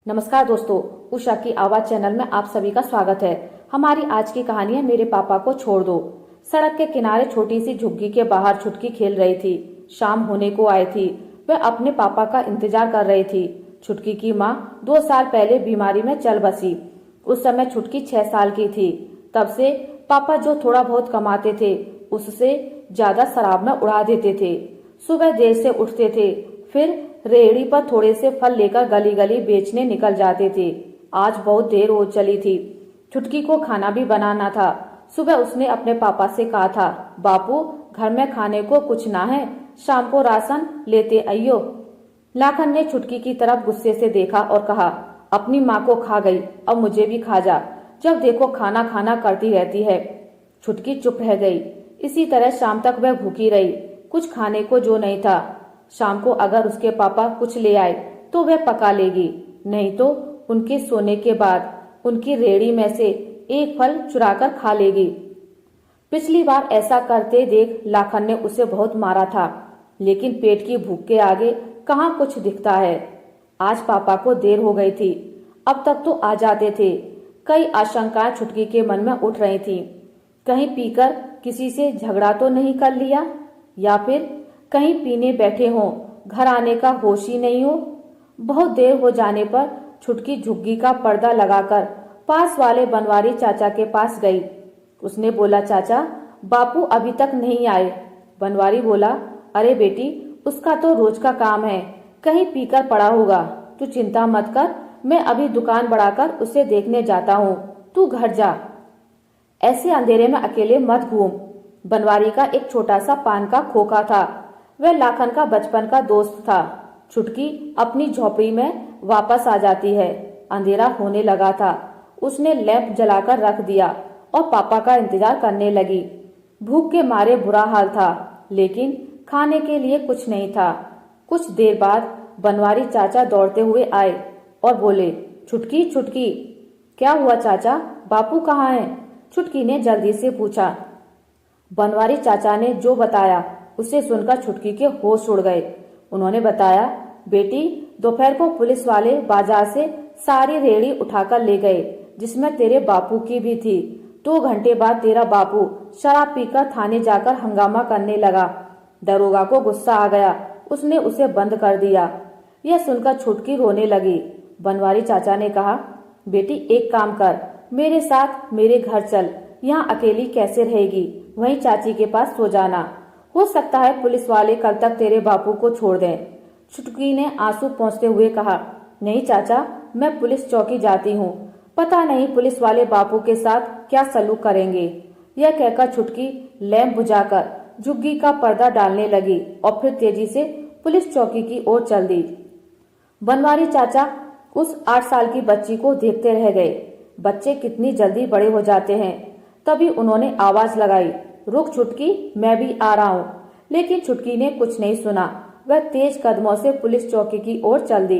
नमस्कार दोस्तों, उषा की आवाज चैनल में आप सभी का स्वागत है। हमारी आज की कहानी है मेरे पापा को छोड़ दो। सड़क के किनारे छोटी सी झुग्गी के बाहर छुटकी खेल रही थी। शाम होने को आई थी। वह अपने पापा का इंतजार कर रही थी। छुटकी की माँ 2 साल पहले बीमारी में चल बसी। उस समय छुटकी 6 साल की थी। तब से पापा जो थोड़ा बहुत कमाते थे उससे ज्यादा शराब में उड़ा देते थे। सुबह देर से उठते थे, फिर रेहड़ी पर थोड़े से फल लेकर गली गली बेचने निकल जाते थे। आज बहुत देर हो चली थी। छुटकी को खाना भी बनाना था। सुबह उसने अपने पापा से कहा था, बापू घर में खाने को कुछ ना है, शाम को राशन लेते आइयो। लाखन ने छुटकी की तरफ गुस्से से देखा और कहा, अपनी माँ को खा गई, अब मुझे भी खा जा। जब देखो खाना खाना करती रहती है। छुटकी चुप रह गई। इसी तरह शाम तक वह भूखी रही। कुछ खाने को जो नहीं था। शाम को अगर उसके पापा कुछ ले आए तो वह पका लेगी, नहीं तो उनके सोने के बाद उनकी रेहड़ी में से एक फल चुराकर खा लेगी। पिछली बार ऐसा करते देख लाखन ने उसे बहुत मारा था, लेकिन पेट की भूख के आगे कहाँ कुछ दिखता है। आज पापा को देर हो गई थी। अब तक तो आ जाते थे। कई आशंकाएं छुटकी के मन में उठ रही थी। कहीं पीकर किसी से झगड़ा तो नहीं कर लिया, या फिर कहीं पीने बैठे हों, घर आने का होश ही नहीं हो। बहुत देर हो जाने पर छुटकी झुग्गी का पर्दा लगाकर पास वाले बनवारी चाचा के पास गई। उसने बोला, चाचा बापू अभी तक नहीं आए। बनवारी बोला, अरे बेटी उसका तो रोज का काम है, कहीं पीकर पड़ा होगा। तू चिंता मत कर, मैं अभी दुकान बढ़ाकर उसे देखने जाता हूँ, तू घर जा। ऐसे अंधेरे में अकेले मत घूम। बनवारी का एक छोटा सा पान का खोखा था। वह लाखन का बचपन का दोस्त था। छुटकी अपनी झोपड़ी में वापस आ जाती है। अंधेरा होने लगा था। उसने लैंप जलाकर रख दिया और पापा का इंतजार करने लगी। भूख के मारे बुरा हाल था, लेकिन खाने के लिए कुछ नहीं था। कुछ देर बाद बनवारी चाचा दौड़ते हुए आए और बोले, छुटकी छुटकी। क्या हुआ चाचा, बापू कहाँ हैं? छुटकी ने जल्दी से पूछा। बनवारी चाचा ने जो बताया उसे सुनकर छुटकी के होश उड़ गए। उन्होंने बताया, बेटी दोपहर को पुलिस वाले बाजार से सारी रेहड़ी उठाकर ले गए, जिसमें तेरे बापू की भी थी। 2 घंटे बाद तेरा बापू शराब पीकर थाने जाकर हंगामा करने लगा। दरोगा को गुस्सा आ गया, उसने उसे बंद कर दिया। यह सुनकर छुटकी रोने लगी। बनवारी चाचा ने कहा, बेटी एक काम कर, मेरे साथ मेरे घर चल, यहाँ अकेली कैसे रहेगी, वहीं चाची के पास सो जाना। हो सकता है पुलिस वाले कल तक तेरे बापू को छोड़ दें। छुटकी ने आंसू पोंछते हुए कहा, नहीं चाचा, मैं पुलिस चौकी जाती हूँ, पता नहीं पुलिस वाले बापू के साथ क्या सलूक करेंगे। यह कहकर छुटकी लैंप बुझाकर झुग्गी का पर्दा डालने लगी और फिर तेजी से पुलिस चौकी की ओर चल दी। बनवारी चाचा उस 8 साल की बच्ची को देखते रह गए। बच्चे कितनी जल्दी बड़े हो जाते हैं। तभी उन्होंने आवाज लगाई, रुक छुटकी, मैं भी आ रहा हूँ। लेकिन छुटकी ने कुछ नहीं सुना। वह तेज कदमों से पुलिस चौकी की ओर चल दी।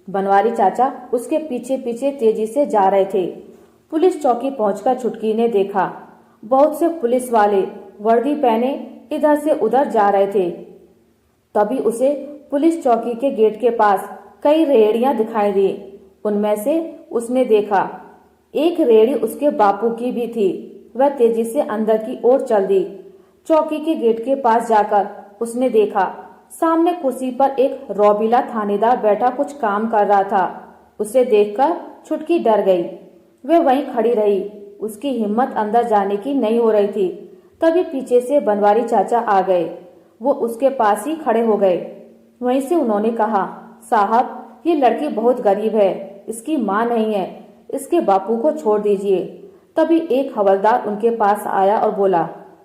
बनवारी चाचा उसके पीछे पीछे तेजी से जा रहे थे। पुलिस चौकी पहुंचकर छुटकी ने देखा, बहुत से पुलिस वाले वर्दी पहने इधर से उधर जा रहे थे। तभी उसे पुलिस चौकी के गेट के पास कई रेहड़ियां दिखाई दी। उनमें से उसने देखा एक रेहड़ी उसके बापू की भी थी। वह तेजी से अंदर की ओर चल दी। चौकी के गेट के पास जाकर उसने देखा, सामने कुर्सी पर एक रौबीला थानेदार बैठा कुछ काम कर रहा था। उसे देखकर छुटकी डर गई। वह वहीं खड़ी रही। उसकी हिम्मत अंदर जाने की नहीं हो रही थी। तभी पीछे से बनवारी चाचा आ गए। वो उसके पास ही खड़े हो गए। वहीं से उन्होंने कहा, साहब ये लड़की बहुत गरीब है, इसकी माँ नहीं है, इसके बापू को छोड़ दीजिए। तभी एक हवलदार उनके पास आया और बोला,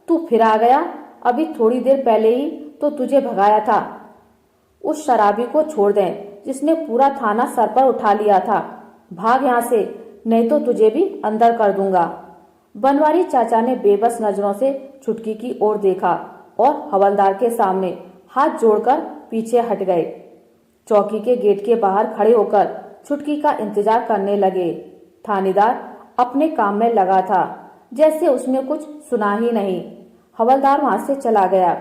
तू फिर आ गया, अभी थोड़ी देर पहले ही तो तुझे भगाया था। उस शराबी को छोड़ दें जिसने पूरा थाना सर पर उठा लिया था। भाग यहाँ से, नहीं तो तुझे भी अंदर कर दूंगा। बनवारी चाचा ने बेबस नजरों से छुटकी की ओर देखा और हवलदार के सामने हाथ जोड़कर पीछे हट गए। चौकी के गेट के बाहर खड़े होकर छुटकी का इंतजार करने लगे। थानेदार अपने काम में लगा था, जैसे उसने कुछ सुना ही नहीं। हवलदार वहां से चला गया।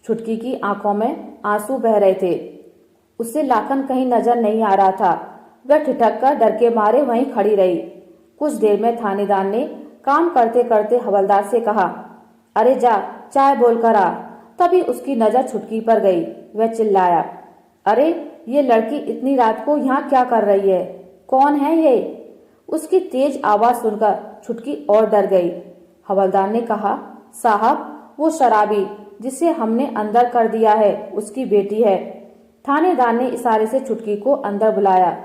छुटकी की आंखों में आंसू बह रहे थे। उससे लाखन कहीं नजर नहीं आ रहा था। वह ठिठक कर डर के मारे वहीं खड़ी रही। कुछ देर में थानेदार ने काम करते करते हवलदार से कहा, अरे जा चाय बोल कर आ। तभी उसकी नजर छुटकी पर गई। वह चिल्लाया, अरे ये लड़की इतनी रात को यहाँ क्या कर रही है? कौन है ये? उसकी तेज आवाज सुनकर छुटकी और डर गई। हवलदार ने कहा, साहब वो शराबी जिसे हमने अंदर कर दिया है उसकी बेटी है। थानेदार ने इशारे से छुटकी को अंदर बुलाया।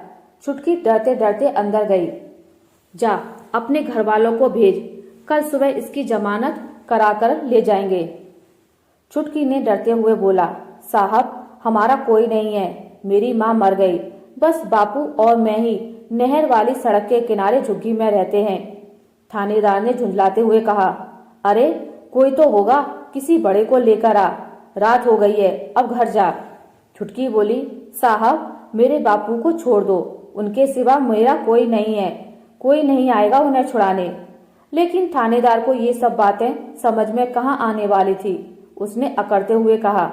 छुटकी डरते डरते अंदर गई। जा अपने घर वालों को भेज, कल सुबह इसकी जमानत कराकर ले जाएंगे। छुटकी ने डरते हुए बोला, साहब हमारा कोई नहीं है, मेरी माँ मर गई, बस बापू और मैं ही नहर वाली सड़क के किनारे झुग्गी में रहते हैं। थानेदार ने झुंझलाते हुए कहा, अरे कोई तो होगा, किसी बड़े को लेकर आ, रात हो गई है, अब घर जा। छुटकी बोली, साहब मेरे बापू को छोड़ दो, उनके सिवा मेरा कोई नहीं है, कोई नहीं आएगा उन्हें छुड़ाने। लेकिन थानेदार को ये सब बातें समझ में कहाँ आने वाली थी। उसने अकड़ते हुए कहा,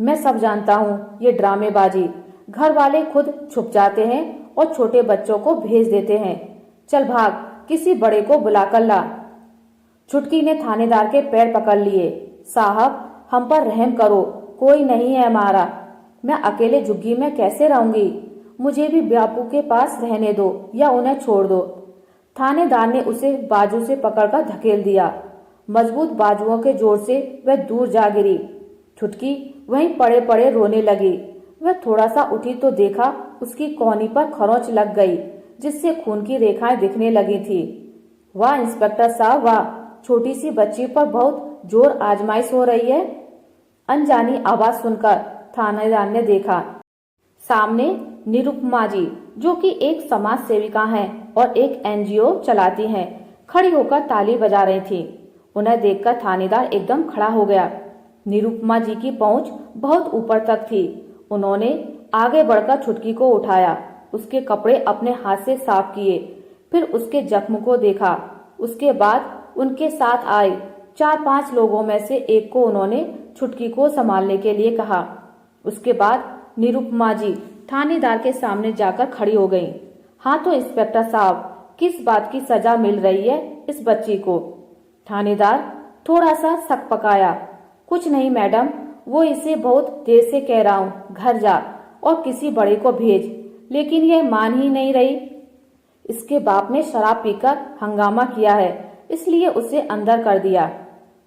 मैं सब जानता हूँ, ये ड्रामेबाजी, घर वाले खुद छुप जाते हैं और छोटे बच्चों को भेज देते हैं। चल भाग, किसी बड़े को बुलाकर ला। छुटकी ने थानेदार के पैर पकड़ लिए। साहब हम पर रहम करो, कोई नहीं है हमारा, मैं अकेले झुग्गी में कैसे रहूंगी? मुझे भी बापू के पास रहने दो या उन्हें छोड़ दो। थानेदार ने उसे बाजू से पकड़कर धकेल दिया। मजबूत बाजुओं के जोर से वह दूर जा गिरी। छुटकी वहीं पड़े पड़े रोने लगी। वह थोड़ा सा उठी तो देखा उसकी कोहनी पर खरोंच लग गई, जिससे खून की रेखाएं दिखने लगी थी। वाह इंस्पेक्टर साहब वाह, छोटी सी बच्ची पर बहुत जोर आजमाइश हो रही है। अनजानी आवाज सुनकर थानेदार ने देखा। सामने निरुपमा जी, जो कि एक समाज सेविका हैं और एक एनजीओ चलाती हैं, खड़ी होकर ताली बजा रही थी। उन्हें देखकर थानेदार एकदम खड़ा हो गया। निरुपमा जी की पहुंच बहुत ऊपर तक थी। उन्होंने आगे बढ़कर छुटकी को उठाया, उसके कपड़े अपने हाथ से साफ किए, फिर उसके जख्म को देखा। उसके बाद उनके साथ आए 4-5 लोगों में से एक को उन्होंने छुटकी को संभालने के लिए कहा। उसके बाद निरुपमा जी थानेदार के सामने जाकर खड़ी हो गईं। हाँ तो इंस्पेक्टर साहब, किस बात की सजा मिल रही है इस बच्ची को? थानेदार थोड़ा सा सक पकाया। कुछ नहीं मैडम, वो इसे बहुत देर से कह रहा हूँ घर जा और किसी बड़े को भेज, लेकिन यह मान ही नहीं रही। इसके बाप ने शराब पीकर हंगामा किया है, इसलिए उसे अंदर कर दिया।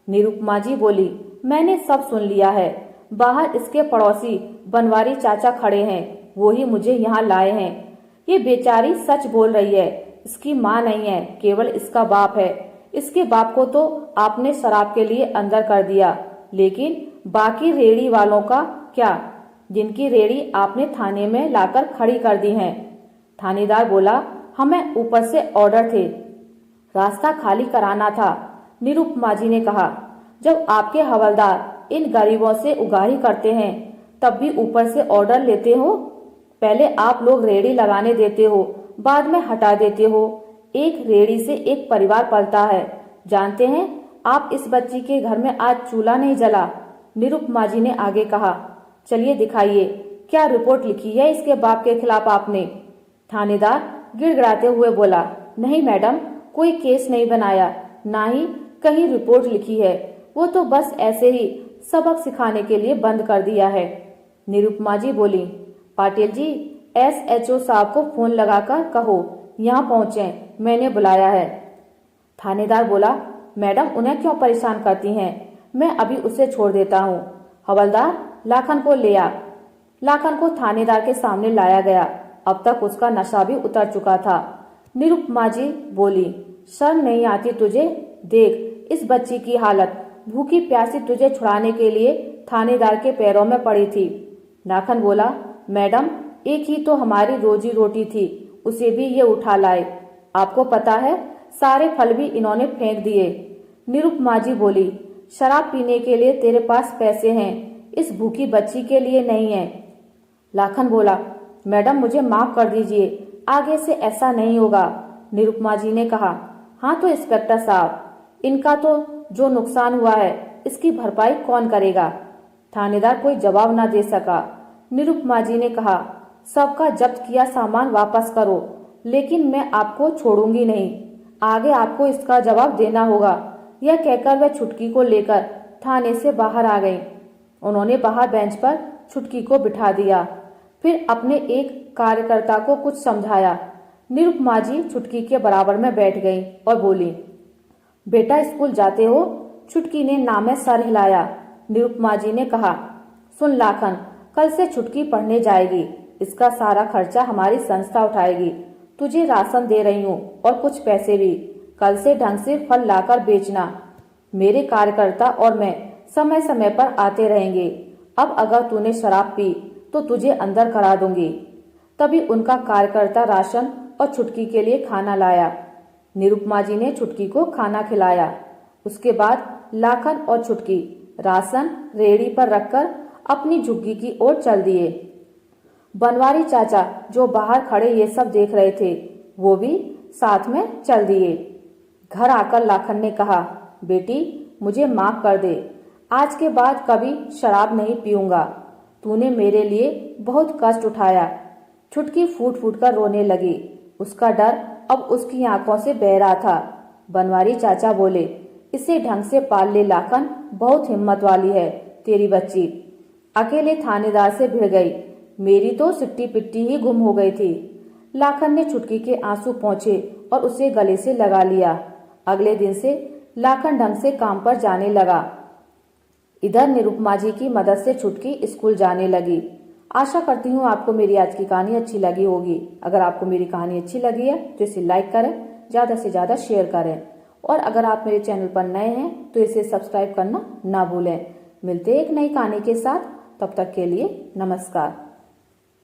निरुपमा जी बोली, मैंने सब सुन लिया है। बाहर इसके पड़ोसी बनवारी चाचा खड़े हैं, वो ही मुझे यहाँ लाए हैं। ये बेचारी सच बोल रही है, इसकी माँ नहीं है, केवल इसका बाप है। इसके बाप को तो आपने शराब के लिए अंदर कर दिया, लेकिन बाकी रेड़ी वालों का क्या, जिनकी रेड़ी आपने थाने में लाकर खड़ी कर दी है? थानेदार बोला, हमें ऊपर से ऑर्डर थे, रास्ता खाली कराना था। निरुपमा जी ने कहा, जब आपके हवलदार इन गरीबों से उगाही करते हैं तब भी ऊपर से ऑर्डर लेते हो? पहले आप लोग रेड़ी लगाने देते हो, बाद में हटा देते हो। एक रेड़ी से एक परिवार पलता है। जानते हैं आप, इस बच्ची के घर में आज चूल्हा नहीं जला। निरुपमा जी ने आगे कहा, चलिए दिखाइए, क्या रिपोर्ट लिखी है इसके बाप के खिलाफ आपने? थानेदार गिड़गिड़ाते हुए बोला, नहीं मैडम, कोई केस नहीं बनाया, ना ही कहीं रिपोर्ट लिखी है। वो तो बस ऐसे ही सबक सिखाने के लिए बंद कर दिया है। निरुपमा जी बोली, पाटिल जी, SHO साहब को फोन लगाकर कहो यहाँ पहुंचे, मैंने बुलाया है। थानेदार बोला, मैडम उन्हें क्यों परेशान करती हैं, मैं अभी उसे छोड़ देता हूँ। हवलदार लाखन को ले आ। लाखन को थानेदार के सामने लाया गया। अब तक उसका नशा भी उतर चुका था। निरुपमा जी बोली, शर्म नहीं आती तुझे? देख इस बच्ची की हालत, भूखी प्यासी तुझे छुड़ाने के लिए थानेदार के पैरों में पड़ी थी। लाखन बोला, मैडम एक ही तो हमारी रोजी रोटी थी, उसे भी ये उठा लाए। आपको पता है सारे फल भी इन्होंने फेंक दिए। निरुपमा जी बोली, शराब पीने के लिए तेरे पास पैसे हैं, इस भूखी बच्ची के लिए नहीं है। लाखन बोला, मैडम मुझे माफ कर दीजिए, आगे से ऐसा नहीं होगा। निरुपमा जी ने कहा, हाँ तो इंस्पेक्टर साहब, इनका तो जो नुकसान हुआ है इसकी भरपाई कौन करेगा? थानेदार कोई जवाब न दे सका। निरुपमा जी ने कहा, सबका जब्त किया सामान वापस करो, लेकिन मैं आपको छोड़ूंगी नहीं। आगे आपको इसका जवाब देना होगा। यह कहकर वह छुटकी को लेकर थाने से बाहर आ गई। उन्होंने बाहर बेंच पर छुटकी को बिठा दिया। फिर अपने एक कार्यकर्ता को कुछ समझाया। निरुपमा जी छुटकी के बराबर में बैठ गई और बोली, बेटा स्कूल जाते हो? छुटकी ने ना में सर हिलाया। निरुपमा जी ने कहा, सुन लाखन, कल से छुटकी पढ़ने जाएगी। इसका सारा खर्चा हमारी संस्था उठाएगी। तुझे राशन दे रही हूँ और कुछ पैसे भी। कल से ढंग से फल लाकर बेचना। मेरे कार्यकर्ता और मैं समय समय पर आते रहेंगे। अब अगर तूने शराब पी तो तुझे अंदर करा दूंगी। तभी उनका कार्यकर्ता राशन और छुटकी के लिए खाना लाया। निरुपमा जी ने छुटकी को खाना खिलाया। उसके बाद लाखन और छुटकी राशन रेहड़ी पर रखकर अपनी झुग्गी की ओर चल दिए। बनवारी चाचा जो बाहर खड़े ये सब देख रहे थे, वो भी साथ में चल दिए। घर आकर लाखन ने कहा, बेटी मुझे माफ कर दे। आज के बाद कभी शराब नहीं पीऊंगा। तूने मेरे लिए बहुत कष्ट उठाया। छुटकी फूट फूट कर रोने लगी। उसका डर अब उसकी आंखों से बह रहा था। बनवारी चाचा बोले, इसे ढंग से पाल ले लाखन, बहुत हिम्मत वाली है तेरी बच्ची। अकेले थानेदार से भिड़ गई। मेरी तो सिट्टी पिट्टी ही गुम हो गई थी। लाखन ने छुटकी के आंसू पोंछे और उसे गले से लगा लिया। अगले दिन से लाखन ढंग से काम पर जाने लगा। इधर निरुपमा जी की मदद से छुटकी स्कूल जाने लगी। आशा करती हूँ आपको मेरी आज की कहानी अच्छी लगी होगी। अगर आपको मेरी कहानी अच्छी लगी है तो इसे लाइक करें, ज़्यादा से ज़्यादा शेयर करें और अगर आप मेरे चैनल पर नए हैं तो इसे सब्सक्राइब करना ना भूलें। मिलते हैं एक नई कहानी के साथ, तब तक के लिए नमस्कार।